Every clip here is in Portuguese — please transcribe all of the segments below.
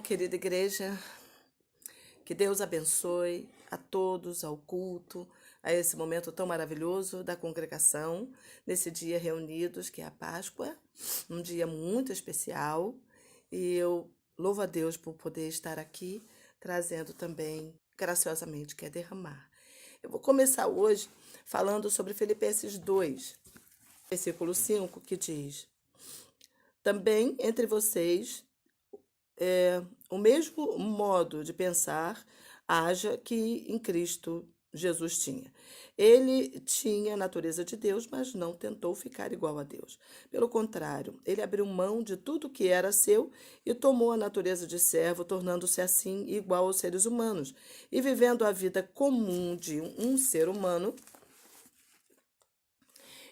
querida igreja, que Deus abençoe a todos, ao culto, a esse momento tão maravilhoso da congregação, nesse dia reunidos, que é a Páscoa, um dia muito especial, e eu louvo a Deus por poder estar aqui, trazendo também, graciosamente, que é derramar. Eu vou começar hoje falando sobre Filipenses 2, versículo 5, que diz: Também entre vocês o mesmo modo de pensar haja que em Cristo Jesus tinha. Ele tinha a natureza de Deus, mas não tentou ficar igual a Deus. Pelo contrário, ele abriu mão de tudo que era seu e tomou a natureza de servo, tornando-se assim igual aos seres humanos. E vivendo a vida comum de um ser humano,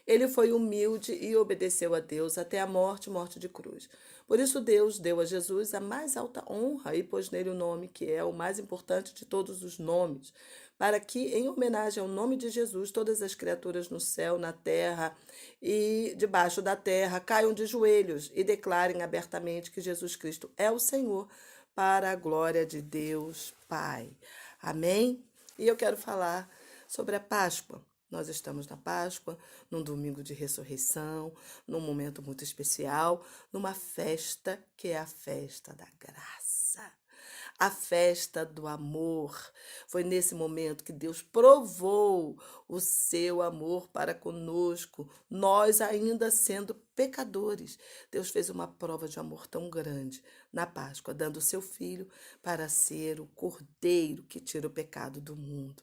ele foi humilde e obedeceu a Deus até a morte, morte de cruz. Por isso Deus deu a Jesus a mais alta honra e pôs nele o nome que é o mais importante de todos os nomes, para que, em homenagem ao nome de Jesus, todas as criaturas no céu, na terra e debaixo da terra caiam de joelhos e declarem abertamente que Jesus Cristo é o Senhor, para a glória de Deus Pai. Amém? E eu quero falar sobre a Páscoa. Nós estamos na Páscoa, num domingo de ressurreição, num momento muito especial, numa festa que é a festa da graça, a festa do amor. Foi nesse momento que Deus provou o seu amor para conosco, nós ainda sendo pecadores. Deus fez uma prova de amor tão grande na Páscoa, dando o seu Filho para ser o Cordeiro que tira o pecado do mundo.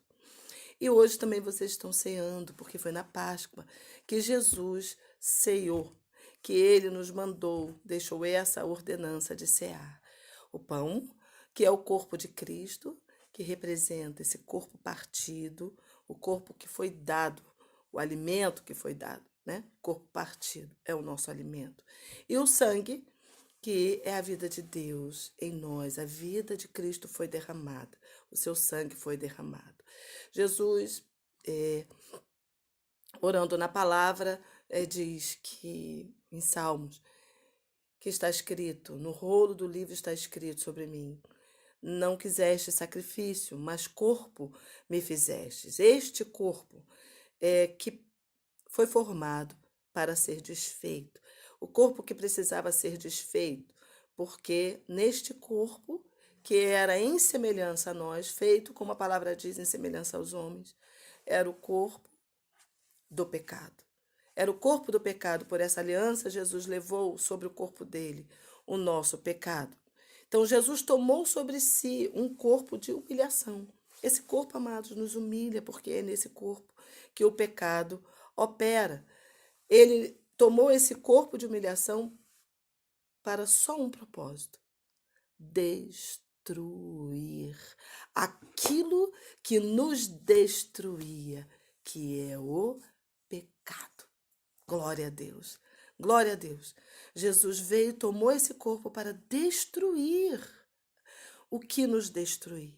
E hoje também vocês estão ceando, porque foi na Páscoa que Jesus ceou, que ele nos mandou, deixou essa ordenança de cear. O pão, que é o corpo de Cristo, que representa esse corpo partido, o corpo que foi dado, o alimento que foi dado, né? O corpo partido é o nosso alimento. E o sangue, que é a vida de Deus em nós, a vida de Cristo foi derramada, o seu sangue foi derramado. Jesus, orando na palavra, diz que, em Salmos, que está escrito, no rolo do livro está escrito sobre mim: não quiseste sacrifício, mas corpo me fizestes. Este corpo que foi formado para ser desfeito. O corpo que precisava ser desfeito, porque neste corpo, que era em semelhança a nós, feito, como a palavra diz, em semelhança aos homens, era o corpo do pecado. Era o corpo do pecado. Por essa aliança, Jesus levou sobre o corpo dele o nosso pecado. Então, Jesus tomou sobre si um corpo de humilhação. Esse corpo, amados, nos humilha, porque é nesse corpo que o pecado opera. Ele tomou esse corpo de humilhação para só um propósito: destruir aquilo que nos destruía, que é o pecado. Glória a Deus. Glória a Deus. Jesus veio e tomou esse corpo para destruir o que nos destruía.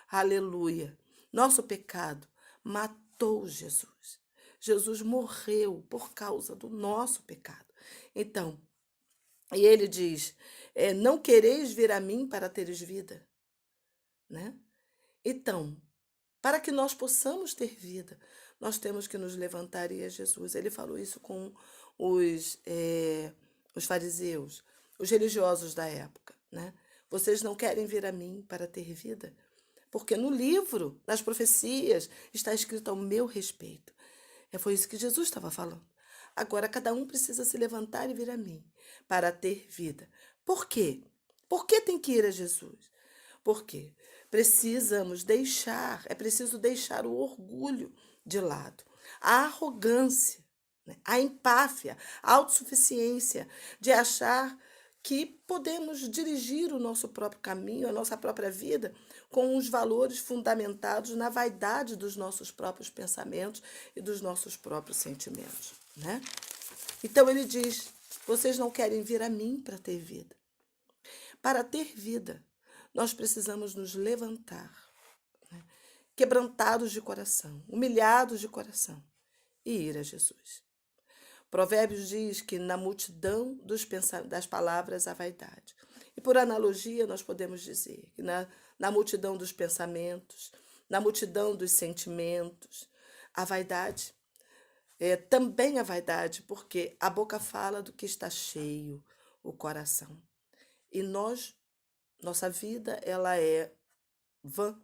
Aleluia. Nosso pecado matou Jesus. Jesus morreu por causa do nosso pecado. Então, e ele diz: não quereis vir a mim para teres vida, né? Então, para que nós possamos ter vida, nós temos que nos levantar e ir a Jesus. Ele falou isso com os fariseus, os religiosos da época, né? Vocês não querem vir a mim para ter vida? Porque no livro, nas profecias, está escrito ao meu respeito. Foi isso que Jesus estava falando. Agora, cada um precisa se levantar e vir a mim para ter vida. Por quê? Por que tem que ir a Jesus? Porque precisamos deixar, é preciso deixar o orgulho de lado, a arrogância, né? A empáfia, a autossuficiência de achar que podemos dirigir o nosso próprio caminho, a nossa própria vida, com os valores fundamentados na vaidade dos nossos próprios pensamentos e dos nossos próprios sentimentos, né? Então ele diz: vocês não querem vir a mim para ter vida. Para ter vida, nós precisamos nos levantar, né? Quebrantados de coração, humilhados de coração, e ir a Jesus. Provérbios diz que na multidão das palavras há vaidade. E por analogia, nós podemos dizer que na multidão dos pensamentos, na multidão dos sentimentos, a vaidade, também a vaidade, porque a boca fala do que está cheio, o coração. E nossa vida, ela é vã.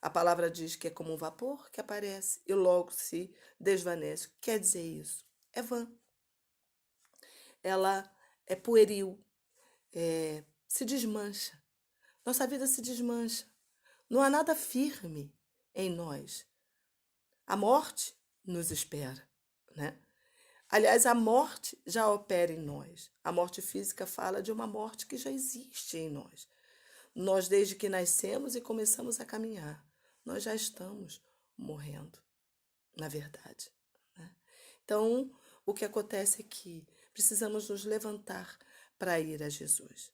A palavra diz que é como um vapor que aparece e logo se desvanece. O que quer dizer isso? É vã. Ela é pueril, se desmancha. Nossa vida se desmancha. Não há nada firme em nós. A morte nos espera, né? Aliás, a morte já opera em nós. A morte física fala de uma morte que já existe em nós. Nós, desde que nascemos e começamos a caminhar, nós já estamos morrendo, na verdade, né? Então, o que acontece é que precisamos nos levantar para ir a Jesus.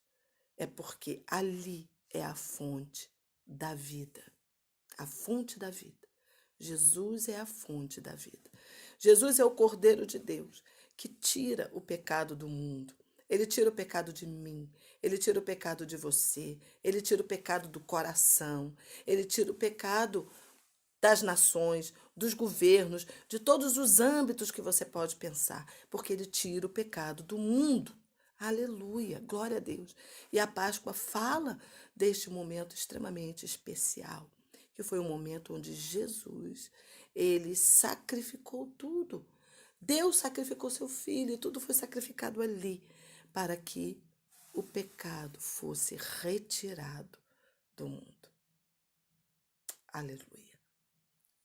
É porque ali é a fonte da vida. A fonte da vida. Jesus é a fonte da vida. Jesus é o Cordeiro de Deus que tira o pecado do mundo. Ele tira o pecado de mim, ele tira o pecado de você, ele tira o pecado do coração, ele tira o pecado das nações, dos governos, de todos os âmbitos que você pode pensar, porque ele tira o pecado do mundo. Aleluia, glória a Deus. E a Páscoa fala deste momento extremamente especial, que foi um momento onde Jesus, ele sacrificou tudo. Deus sacrificou seu filho e tudo foi sacrificado ali para que o pecado fosse retirado do mundo. Aleluia.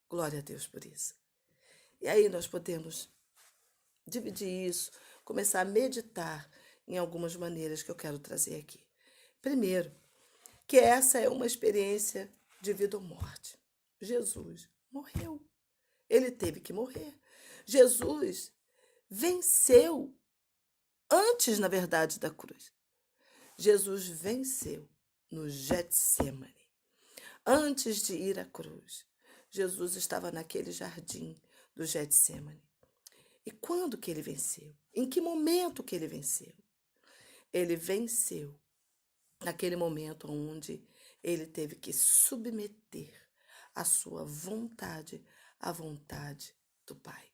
Glória a Deus por isso. E aí nós podemos dividir isso, começar a meditar em algumas maneiras que eu quero trazer aqui. Primeiro, que essa é uma experiência de vida ou morte. Jesus morreu. Ele teve que morrer. Jesus venceu antes, na verdade, da cruz. Jesus venceu no Getsemane. Antes de ir à cruz, Jesus estava naquele jardim do Getsemane. E quando que ele venceu? Em que momento que ele venceu? Ele venceu naquele momento onde ele teve que submeter a sua vontade à vontade do Pai.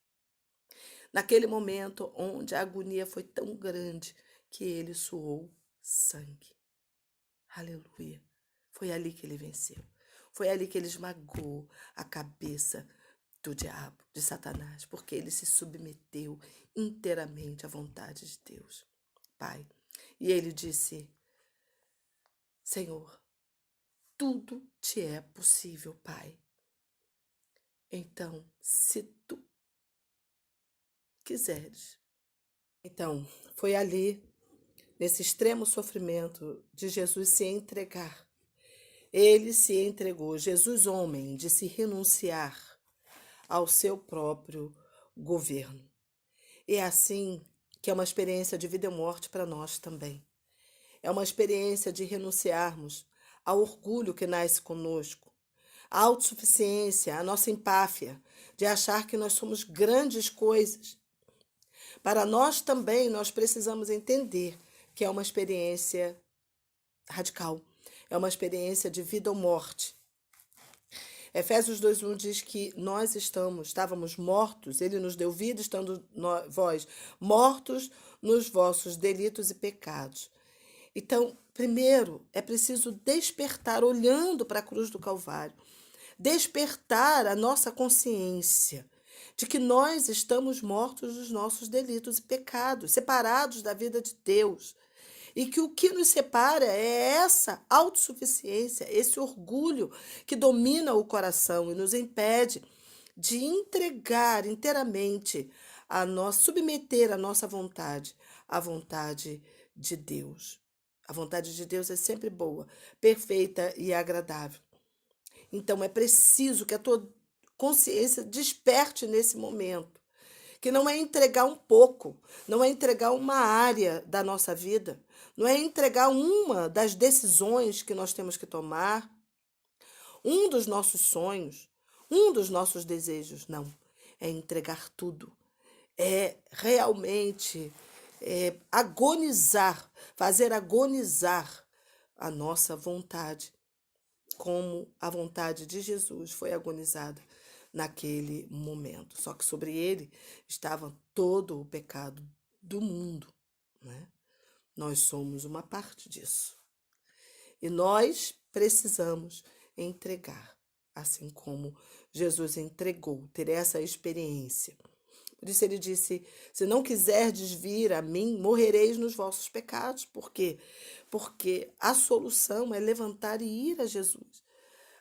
Naquele momento onde a agonia foi tão grande que ele suou sangue. Aleluia. Foi ali que ele venceu. Foi ali que ele esmagou a cabeça do diabo, de Satanás, porque ele se submeteu inteiramente à vontade de Deus, Pai. E ele disse: Senhor, tudo te é possível, Pai. Então, se tu quiseres. Então, foi ali, nesse extremo sofrimento, de Jesus se entregar. Ele se entregou, Jesus, homem, de se renunciar ao seu próprio governo. E é assim que é uma experiência de vida e morte para nós também. É uma experiência de renunciarmos ao orgulho que nasce conosco, à autossuficiência, à nossa empáfia, de achar que nós somos grandes coisas. Para nós também, nós precisamos entender que é uma experiência radical, é uma experiência de vida ou morte. Efésios 2:1 diz que nós estávamos mortos, ele nos deu vida, estando vós mortos nos vossos delitos e pecados. Então, primeiro, é preciso despertar, olhando para a cruz do Calvário, despertar a nossa consciência de que nós estamos mortos dos nossos delitos e pecados, separados da vida de Deus. E que o que nos separa é essa autossuficiência, esse orgulho que domina o coração e nos impede de entregar inteiramente submeter a nossa vontade à vontade de Deus. A vontade de Deus é sempre boa, perfeita e agradável. Então é preciso que a tua consciência desperte nesse momento, que não é entregar um pouco, não é entregar uma área da nossa vida, não é entregar uma das decisões que nós temos que tomar, um dos nossos sonhos, um dos nossos desejos, não. É entregar tudo. É realmente agonizar, fazer agonizar a nossa vontade, como a vontade de Jesus foi agonizada naquele momento. Só que sobre ele estava todo o pecado do mundo, né? Nós somos uma parte disso. E nós precisamos entregar, assim como Jesus entregou, ter essa experiência. Por isso ele disse: se não quiserdes vir a mim, morrereis nos vossos pecados. Por quê? Porque a solução é levantar e ir a Jesus,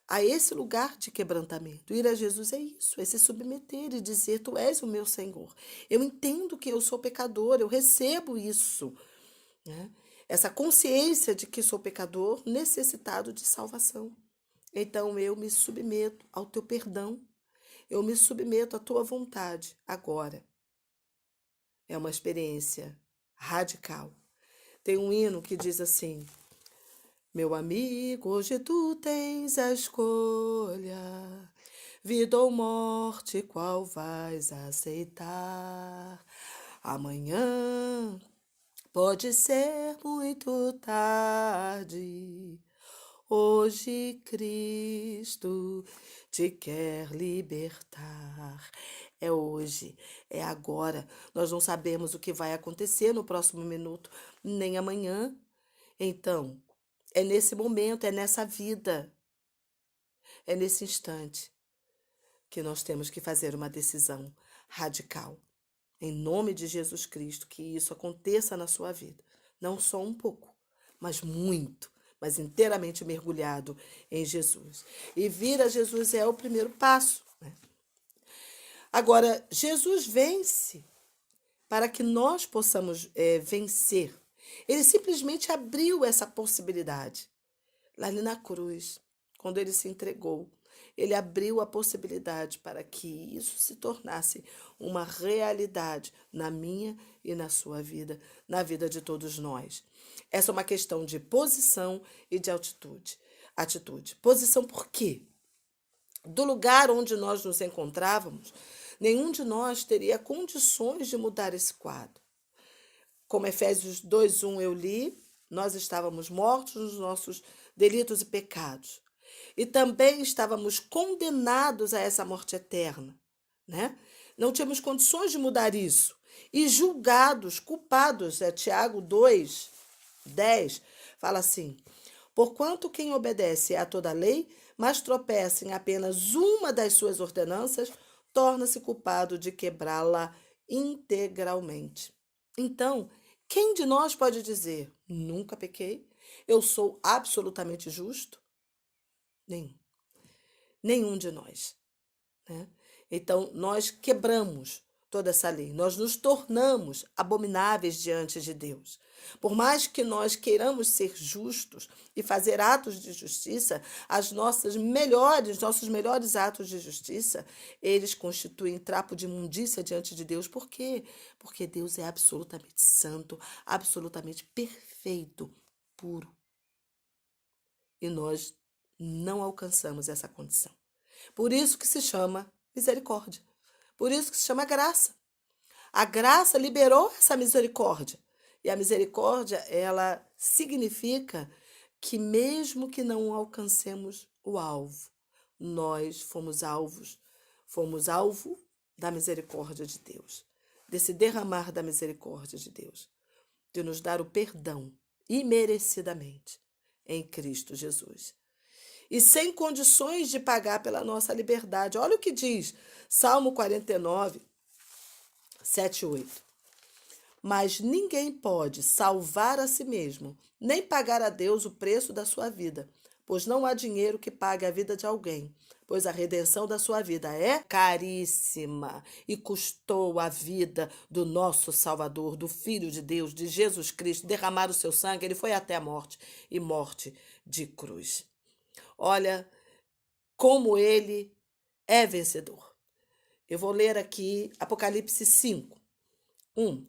a esse lugar de quebrantamento. Ir a Jesus é isso, é se submeter e dizer: tu és o meu Senhor. Eu entendo que eu sou pecador, eu recebo isso, né? Essa consciência de que sou pecador, necessitado de salvação. Então eu me submeto ao teu perdão, eu me submeto à tua vontade agora. É uma experiência radical. Tem um hino que diz assim: meu amigo, hoje tu tens a escolha, vida ou morte, qual vais aceitar? Amanhã pode ser muito tarde. Hoje Cristo te quer libertar. É hoje, é agora. Nós não sabemos o que vai acontecer no próximo minuto, nem amanhã. Então, é nesse momento, é nessa vida, é nesse instante que nós temos que fazer uma decisão radical. Em nome de Jesus Cristo, que isso aconteça na sua vida. Não só um pouco, mas muito, mas inteiramente mergulhado em Jesus. E vir a Jesus é o primeiro passo, né? Agora, Jesus vence para que nós possamos vencer. Ele simplesmente abriu essa possibilidade. Lá ali na cruz, quando ele se entregou, ele abriu a possibilidade para que isso se tornasse uma realidade na minha e na sua vida, na vida de todos nós. Essa é uma questão de posição e de atitude. Posição por quê? Do lugar onde nós nos encontrávamos, nenhum de nós teria condições de mudar esse quadro. Como Efésios 2:1 eu li, nós estávamos mortos nos nossos delitos e pecados. E também estávamos condenados a essa morte eterna, né? Não tínhamos condições de mudar isso. E julgados, culpados, Tiago 2:10 fala assim: porquanto quem obedece a toda a lei, mas tropeça em apenas uma das suas ordenanças, torna-se culpado de quebrá-la integralmente. Então, quem de nós pode dizer: nunca pequei, eu sou absolutamente justo? Nenhum. Nenhum de nós, né? Então, nós quebramos toda essa lei, nós nos tornamos abomináveis diante de Deus. Por mais que nós queiramos ser justos e fazer atos de justiça, nossos melhores atos de justiça, eles constituem trapo de imundícia diante de Deus. Por quê? Porque Deus é absolutamente santo, absolutamente perfeito, puro. E nós não alcançamos essa condição. Por isso que se chama misericórdia. Por isso que se chama graça. A graça liberou essa misericórdia. E a misericórdia, ela significa que mesmo que não alcancemos o alvo, nós fomos alvo da misericórdia de Deus, desse derramar da misericórdia de Deus, de nos dar o perdão imerecidamente em Cristo Jesus. E sem condições de pagar pela nossa liberdade. Olha o que diz Salmo 49, 7 e 8. Mas ninguém pode salvar a si mesmo, nem pagar a Deus o preço da sua vida, pois não há dinheiro que pague a vida de alguém, pois a redenção da sua vida é caríssima e custou a vida do nosso Salvador, do Filho de Deus, de Jesus Cristo, derramar o seu sangue, ele foi até a morte e morte de cruz. Olha como ele é vencedor. Eu vou ler aqui Apocalipse 5, 1.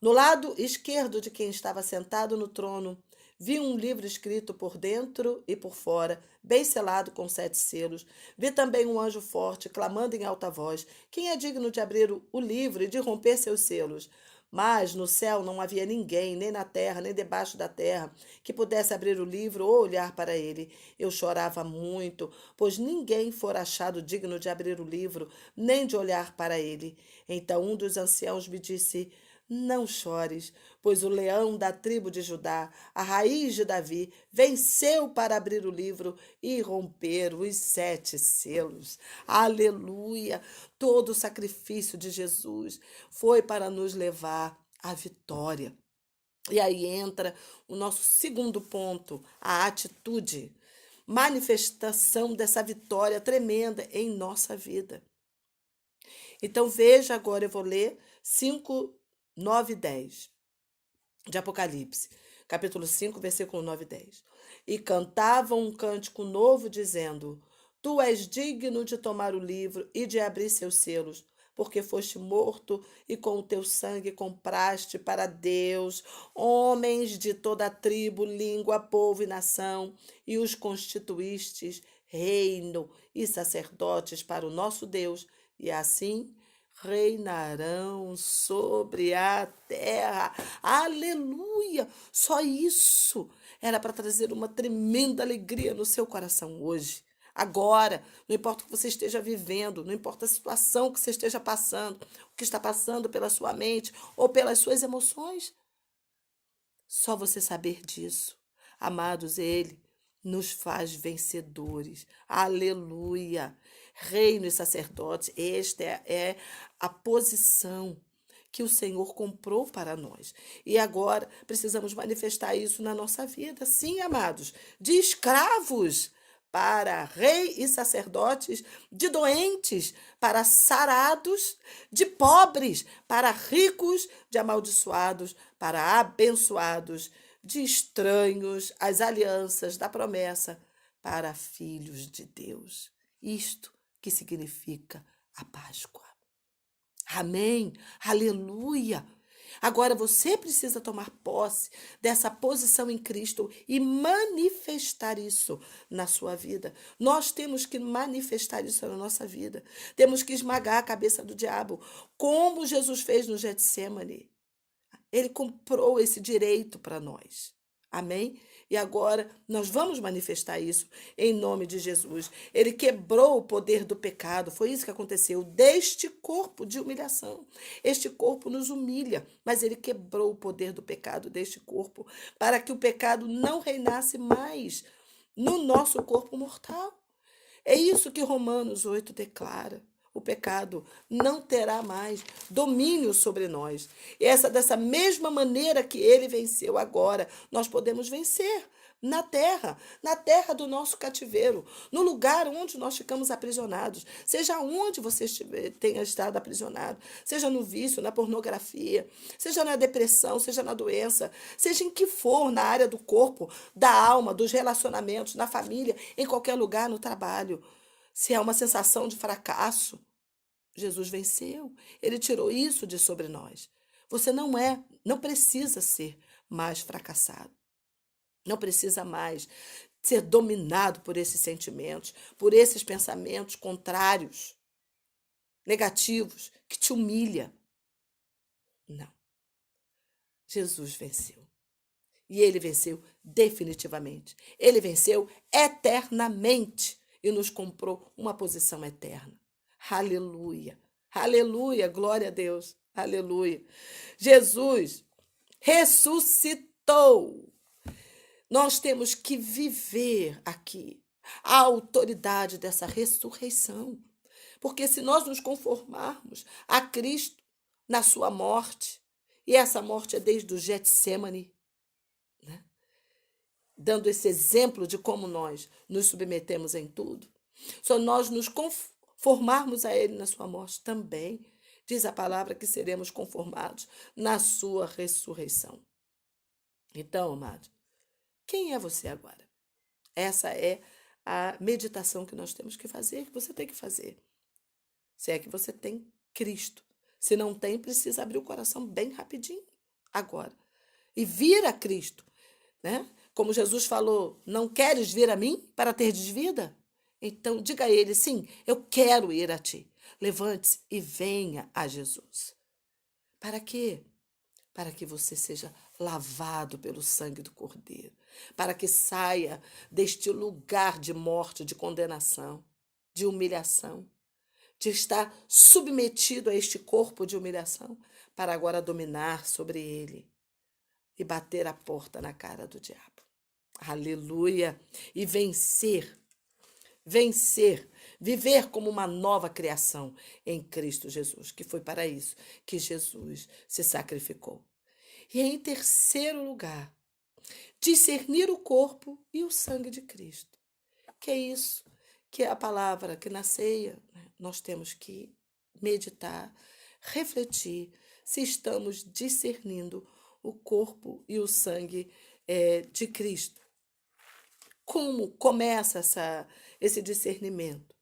No lado esquerdo de quem estava sentado no trono, vi um livro escrito por dentro e por fora, bem selado com 7 selos. Vi também um anjo forte, clamando em alta voz: quem é digno de abrir o livro e de romper seus selos? Mas no céu não havia ninguém, nem na terra, nem debaixo da terra, que pudesse abrir o livro ou olhar para ele. Eu chorava muito, pois ninguém fora achado digno de abrir o livro, nem de olhar para ele. Então um dos anciãos me disse: Não chores, pois o leão da tribo de Judá, a raiz de Davi, venceu para abrir o livro e romper os 7 selos. Aleluia! Todo o sacrifício de Jesus foi para nos levar à vitória. E aí entra o nosso segundo ponto, a atitude, manifestação dessa vitória tremenda em nossa vida. Então veja agora, eu vou ler 5, 9 e 10 de Apocalipse, capítulo 5, versículo 9 e 10. E cantavam um cântico novo, dizendo: Tu és digno de tomar o livro e de abrir seus selos, porque foste morto e com o teu sangue compraste para Deus homens de toda a tribo, língua, povo e nação, e os constituístes reino e sacerdotes para o nosso Deus, e assim reinarão sobre a terra. Aleluia! Só isso era para trazer uma tremenda alegria no seu coração hoje. Agora, não importa o que você esteja vivendo, não importa a situação que você esteja passando, o que está passando pela sua mente ou pelas suas emoções, só você saber disso. Amados, Ele nos faz vencedores. Aleluia! Reino e sacerdote, esta é a posição que o Senhor comprou para nós. E agora precisamos manifestar isso na nossa vida. Sim, amados, de escravos para rei e sacerdotes, de doentes para sarados, de pobres para ricos, de amaldiçoados para abençoados, de estranhos às alianças da promessa para filhos de Deus. Isto que significa a Páscoa. Amém? Aleluia! Agora você precisa tomar posse dessa posição em Cristo e manifestar isso na sua vida. Nós temos que manifestar isso na nossa vida. Temos que esmagar a cabeça do diabo, como Jesus fez no Getsemane. Ele comprou esse direito para nós. Amém? E agora nós vamos manifestar isso em nome de Jesus. Ele quebrou o poder do pecado. Foi isso que aconteceu deste corpo de humilhação. Este corpo nos humilha, mas ele quebrou o poder do pecado deste corpo para que o pecado não reinasse mais no nosso corpo mortal. É isso que Romanos 8 declara. O pecado não terá mais domínio sobre nós. E dessa mesma maneira que ele venceu agora, nós podemos vencer na terra do nosso cativeiro, no lugar onde nós ficamos aprisionados, seja onde você tenha estado aprisionado, seja no vício, na pornografia, seja na depressão, seja na doença, seja em que for, na área do corpo, da alma, dos relacionamentos, na família, em qualquer lugar, no trabalho. Se é uma sensação de fracasso, Jesus venceu. Ele tirou isso de sobre nós. Você não precisa ser mais fracassado. Não precisa mais ser dominado por esses sentimentos, por esses pensamentos contrários, negativos, que te humilha. Não. Jesus venceu. E ele venceu definitivamente. Ele venceu eternamente e nos comprou uma posição eterna. Aleluia. Aleluia. Glória a Deus. Aleluia. Jesus ressuscitou. Nós temos que viver aqui a autoridade dessa ressurreição. Porque se nós nos conformarmos a Cristo na sua morte, e essa morte é desde o Getsemane, né? Dando esse exemplo de como nós nos submetemos em tudo, só nós nos conformarmos a Ele na sua morte também, diz a palavra que seremos conformados na sua ressurreição. Então, amado, quem é você agora? Essa é a meditação que nós temos que fazer, que você tem que fazer. Se é que você tem Cristo. Se não tem, precisa abrir o coração bem rapidinho, agora. E vir a Cristo, né? Como Jesus falou, não queres vir a mim para teres vida? Então, diga a ele, sim, eu quero ir a ti. Levante-se e venha a Jesus. Para quê? para que você seja lavado pelo sangue do Cordeiro, para que saia deste lugar de morte, de condenação, de humilhação, de estar submetido a este corpo de humilhação, para agora dominar sobre ele e bater a porta na cara do diabo. Aleluia! E vencer, vencer, viver como uma nova criação em Cristo Jesus, que foi para isso que Jesus se sacrificou. E em terceiro lugar, discernir o corpo e o sangue de Cristo. Que é isso, que é a palavra que na ceia, né, nós temos que meditar, refletir se estamos discernindo o corpo e o sangue de Cristo. Como começa esse discernimento?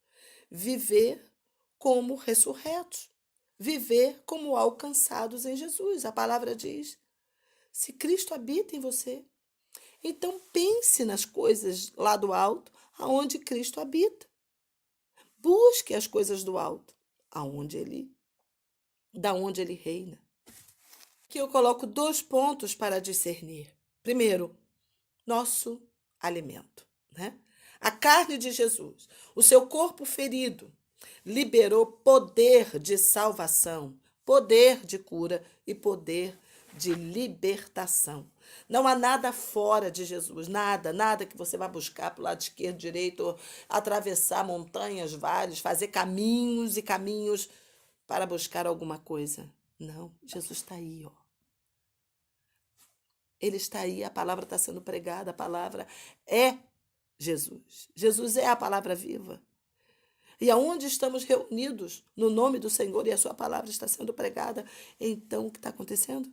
Viver como ressurretos, viver como alcançados em Jesus. A palavra diz: se Cristo habita em você, então pense nas coisas lá do alto, aonde Cristo habita. Busque as coisas do alto, da onde ele reina. Aqui eu coloco 2 pontos para discernir. Primeiro, nosso alimento, né? A carne de Jesus, o seu corpo ferido, liberou poder de salvação, poder de cura e poder de libertação. Não há nada fora de Jesus, nada que você vá buscar para o lado esquerdo, direito, atravessar montanhas, vales, fazer caminhos e caminhos para buscar alguma coisa. Não, Jesus está aí, ó. Ele está aí, a palavra está sendo pregada, a palavra é Jesus. Jesus é a palavra viva. E aonde estamos reunidos no nome do Senhor e a sua palavra está sendo pregada, então o que está acontecendo?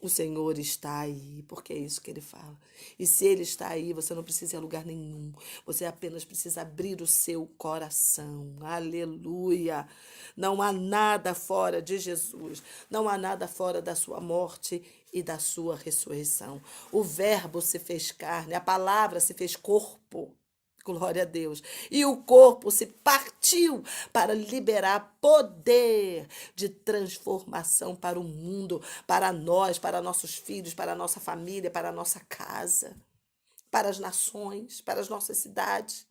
O Senhor está aí, porque é isso que ele fala. E se ele está aí, você não precisa ir a lugar nenhum. Você apenas precisa abrir o seu coração. Aleluia! Não há nada fora de Jesus. Não há nada fora da sua morte e da sua ressurreição. O Verbo se fez carne, a palavra se fez corpo. Glória a Deus. E o corpo se partiu para liberar poder de transformação para o mundo, para nós, para nossos filhos, para a nossa família, para a nossa casa, para as nações, para as nossas cidades.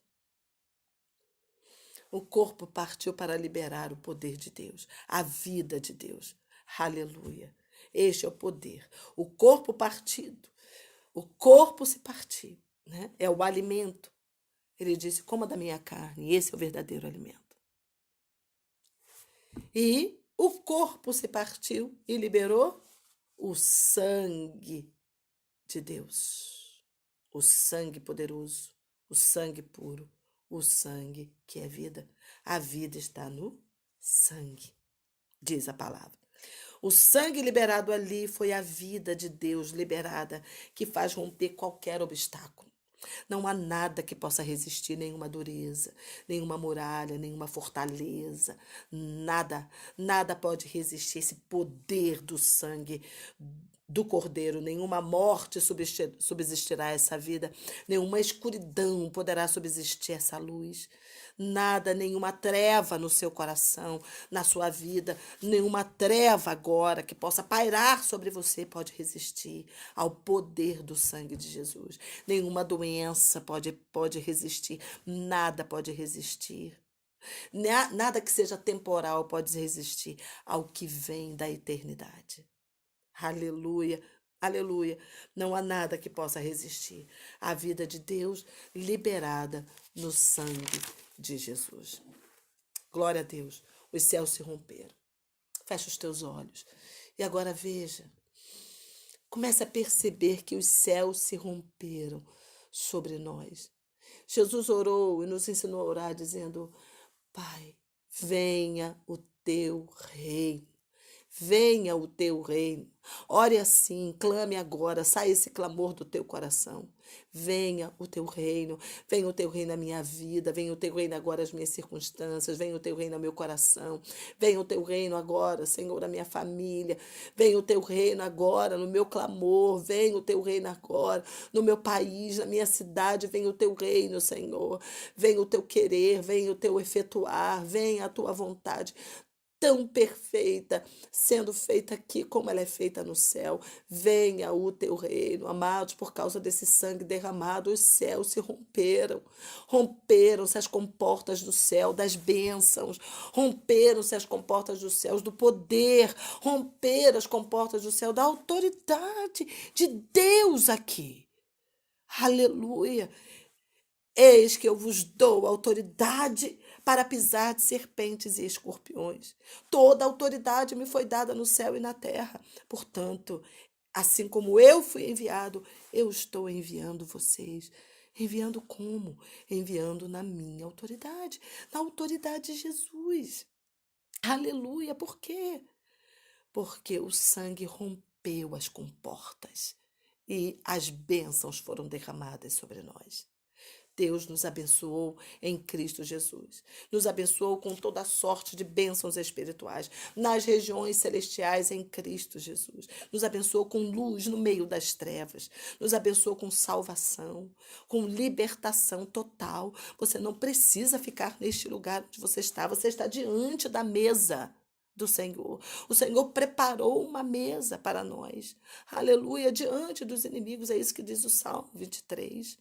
O corpo partiu para liberar o poder de Deus, a vida de Deus. Aleluia. Este é o poder. O corpo partido, o corpo se partiu, né? É o alimento. Ele disse: coma da minha carne, esse é o verdadeiro alimento. E o corpo se partiu e liberou o sangue de Deus. O sangue poderoso, o sangue puro, o sangue que é vida. A vida está no sangue, diz a palavra. O sangue liberado ali foi a vida de Deus liberada, que faz romper qualquer obstáculo. Não há nada que possa resistir, nenhuma dureza, nenhuma muralha, nenhuma fortaleza. Nada pode resistir esse poder do sangue do Cordeiro. Nenhuma morte subsistirá essa vida, nenhuma escuridão poderá subsistir essa luz. Nada, nenhuma treva no seu coração, na sua vida, nenhuma treva agora que possa pairar sobre você pode resistir ao poder do sangue de Jesus. Nenhuma doença pode resistir, nada pode resistir. Nada que seja temporal pode resistir ao que vem da eternidade. Aleluia, aleluia. Não há nada que possa resistir à vida de Deus liberada no sangue de Jesus. Glória a Deus. Os céus se romperam. Fecha os teus olhos. E agora veja. Comece a perceber que os céus se romperam sobre nós. Jesus orou e nos ensinou a orar dizendo: Pai, venha o teu reino. Venha o teu reino. Ore assim, clame agora, saia esse clamor do teu coração. Venha o teu reino, venha o teu reino na minha vida, venha o teu reino agora nas minhas circunstâncias, venha o teu reino no meu coração, venha o teu reino agora, Senhor, na minha família, venha o teu reino agora no meu clamor, venha o teu reino agora no meu país, na minha cidade, venha o teu reino, Senhor, venha o teu querer, venha o teu efetuar, venha a tua vontade. tão perfeita, sendo feita aqui como ela é feita no céu. Venha o teu reino, amados, por causa desse sangue derramado, os céus se romperam. Romperam-se as comportas do céu, das bênçãos. Romperam-se as comportas dos céus, do poder. Romperam as comportas do céu, da autoridade de Deus aqui. Aleluia. Eis que eu vos dou autoridade para pisar de serpentes e escorpiões. Toda autoridade me foi dada no céu e na terra. Portanto, assim como eu fui enviado, eu estou enviando vocês. Enviando como? Enviando na minha autoridade, na autoridade de Jesus. Aleluia. Por quê? Porque o sangue rompeu as comportas e as bênçãos foram derramadas sobre nós. Deus nos abençoou em Cristo Jesus. Nos abençoou com toda sorte de bênçãos espirituais nas regiões celestiais em Cristo Jesus. Nos abençoou com luz no meio das trevas. Nos abençoou com salvação, com libertação total. Você não precisa ficar neste lugar onde você está. Você está diante da mesa do Senhor. O Senhor preparou uma mesa para nós. Aleluia, diante dos inimigos. É isso que diz o Salmo 23.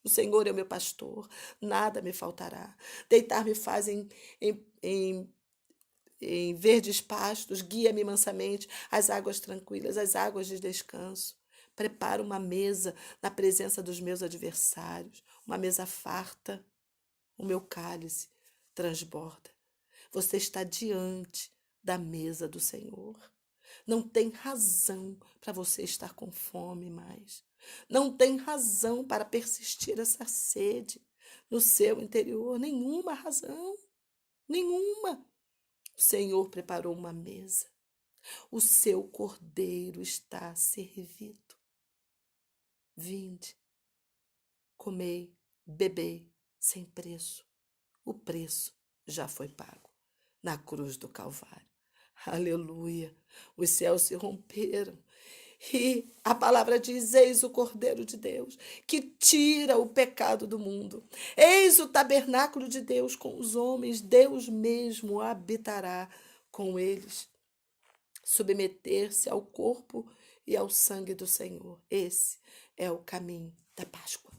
O Senhor é o meu pastor, nada me faltará. Deitar-me faz em verdes pastos, guia-me mansamente às águas tranquilas, às águas de descanso. Prepara uma mesa na presença dos meus adversários, uma mesa farta, o meu cálice transborda. Você está diante da mesa do Senhor. Não tem razão para você estar com fome mais. Não tem razão para persistir essa sede no seu interior. Nenhuma razão. Nenhuma. O Senhor preparou uma mesa. O seu cordeiro está servido. Vinde, comei, bebei, sem preço. O preço já foi pago na cruz do Calvário. Aleluia! Os céus se romperam. E a palavra diz: eis o Cordeiro de Deus, que tira o pecado do mundo. Eis o tabernáculo de Deus com os homens. Deus mesmo habitará com eles. Submeter-se ao corpo e ao sangue do Senhor. Esse é o caminho da Páscoa.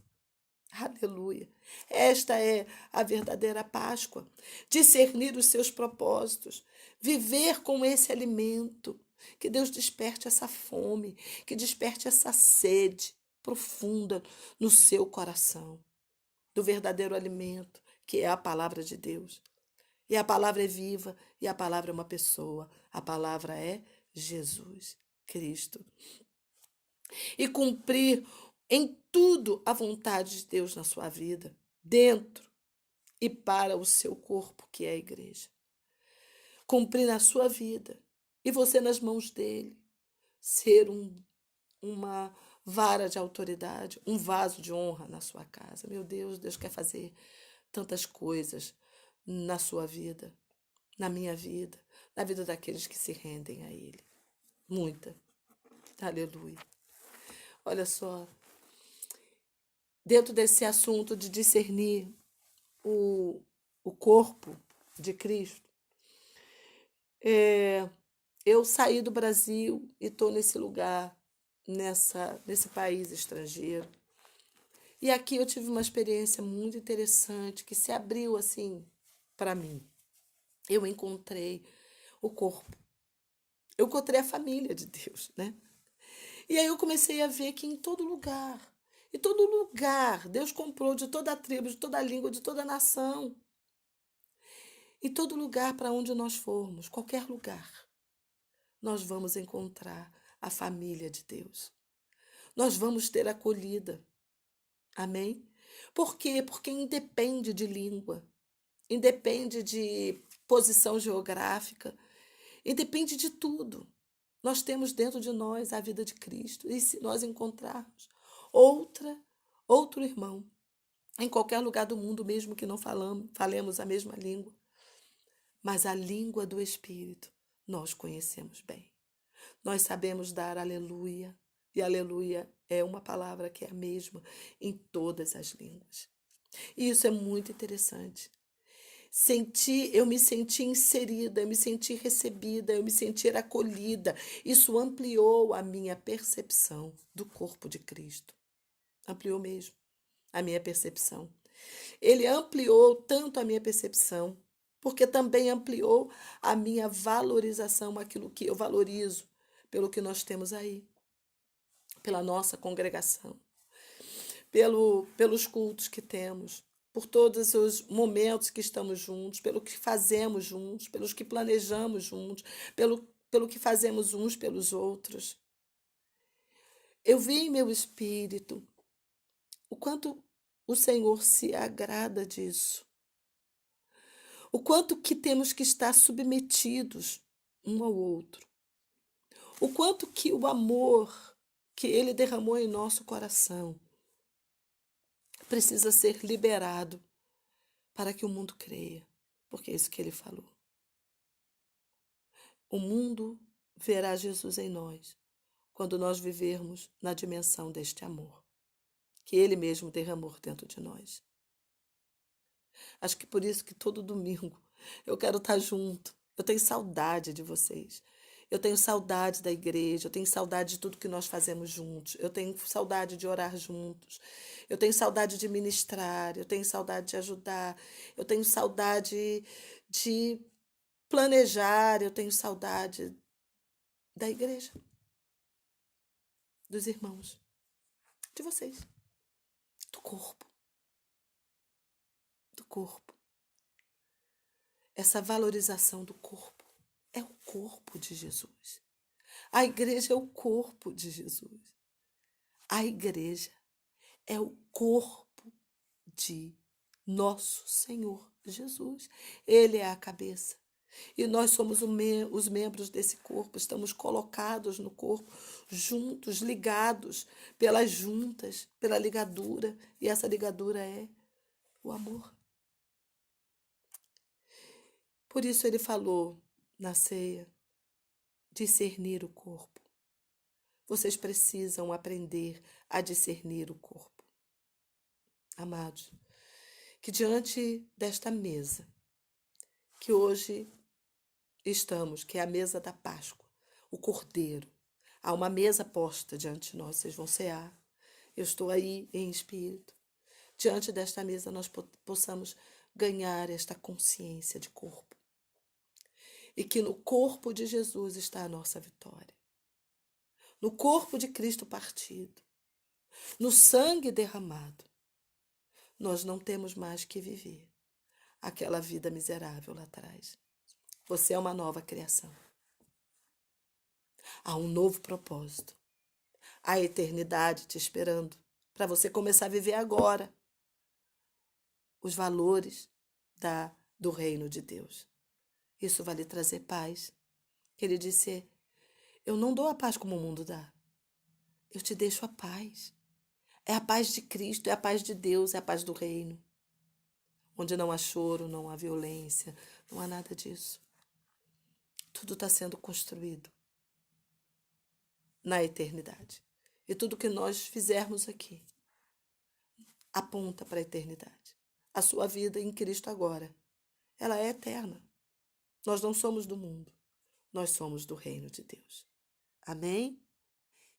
Aleluia. Esta é a verdadeira Páscoa. Discernir os seus propósitos. Viver com esse alimento. Que Deus desperte essa fome. Que desperte essa sede profunda no seu coração. Do verdadeiro alimento, que é a palavra de Deus. E a palavra é viva. E a palavra é uma pessoa. A palavra é Jesus Cristo. E cumprir em tudo a vontade de Deus na sua vida, dentro e para o seu corpo, que é a igreja. Cumprir na sua vida e você nas mãos dele, ser uma vara de autoridade, um vaso de honra na sua casa. Meu Deus, Deus quer fazer tantas coisas na sua vida, na minha vida, na vida daqueles que se rendem a ele. Muita. Aleluia. Olha só, dentro desse assunto de discernir o corpo de Cristo, eu saí do Brasil e estou nesse lugar, nesse país estrangeiro. E aqui eu tive uma experiência muito interessante que se abriu assim para mim. Eu encontrei o corpo. Eu encontrei a família de Deus, né? E aí eu comecei a ver que em todo lugar, Deus comprou de toda a tribo, de toda a língua, de toda a nação. Em todo lugar para onde nós formos, qualquer lugar, nós vamos encontrar a família de Deus. Nós vamos ter acolhida. Amém? Por quê? Porque independe de língua, independe de posição geográfica, independe de tudo. Nós temos dentro de nós a vida de Cristo. E se nós encontrarmos outro irmão, em qualquer lugar do mundo, mesmo que não falemos a mesma língua, mas a língua do Espírito nós conhecemos bem. Nós sabemos dar aleluia, e aleluia é uma palavra que é a mesma em todas as línguas. E isso é muito interessante. Eu me senti inserida, eu me senti recebida, eu me senti acolhida. Isso ampliou a minha percepção do corpo de Cristo. Ampliou mesmo a minha percepção. Ele ampliou tanto a minha percepção, porque também ampliou a minha valorização, aquilo que eu valorizo, pelo que nós temos aí, pela nossa congregação, pelos cultos que temos, por todos os momentos que estamos juntos, pelo que fazemos juntos, pelos que planejamos juntos, pelo que fazemos uns pelos outros. Eu vi em meu espírito o quanto o Senhor se agrada disso, o quanto que temos que estar submetidos um ao outro, o quanto que o amor que Ele derramou em nosso coração precisa ser liberado para que o mundo creia, porque é isso que Ele falou. O mundo verá Jesus em nós quando nós vivermos na dimensão deste amor que Ele mesmo derramou dentro de nós. Acho que por isso que todo domingo eu quero estar junto. Eu tenho saudade de vocês. Eu tenho saudade da igreja, eu tenho saudade de tudo que nós fazemos juntos. Eu tenho saudade de orar juntos. Eu tenho saudade de ministrar, eu tenho saudade de ajudar. Eu tenho saudade de planejar, eu tenho saudade da igreja, dos irmãos, de vocês, do corpo, do corpo. Essa valorização do corpo é o corpo de Jesus. A igreja é o corpo de Jesus. A igreja é o corpo de nosso Senhor Jesus. Ele é a cabeça. E nós somos os membros desse corpo, estamos colocados no corpo, juntos, ligados pelas juntas, pela ligadura. E essa ligadura é o amor. Por isso ele falou na ceia, discernir o corpo. Vocês precisam aprender a discernir o corpo. Amados, que diante desta mesa, que hoje estamos, que é a mesa da Páscoa, o Cordeiro, há uma mesa posta diante de nós, vocês vão cear. Eu estou aí em espírito. Diante desta mesa nós possamos ganhar esta consciência de corpo. E que no corpo de Jesus está a nossa vitória. No corpo de Cristo partido, no sangue derramado, nós não temos mais que viver aquela vida miserável lá atrás. Você é uma nova criação. Há um novo propósito. Há a eternidade te esperando para você começar a viver agora os valores do reino de Deus. Isso vai lhe trazer paz. Ele disse, eu não dou a paz como o mundo dá. Eu te deixo a paz. É a paz de Cristo, é a paz de Deus, é a paz do reino. Onde não há choro, não há violência, não há nada disso. Tudo está sendo construído na eternidade. E tudo que nós fizermos aqui aponta para a eternidade. A sua vida em Cristo agora, ela é eterna. Nós não somos do mundo, nós somos do reino de Deus. Amém?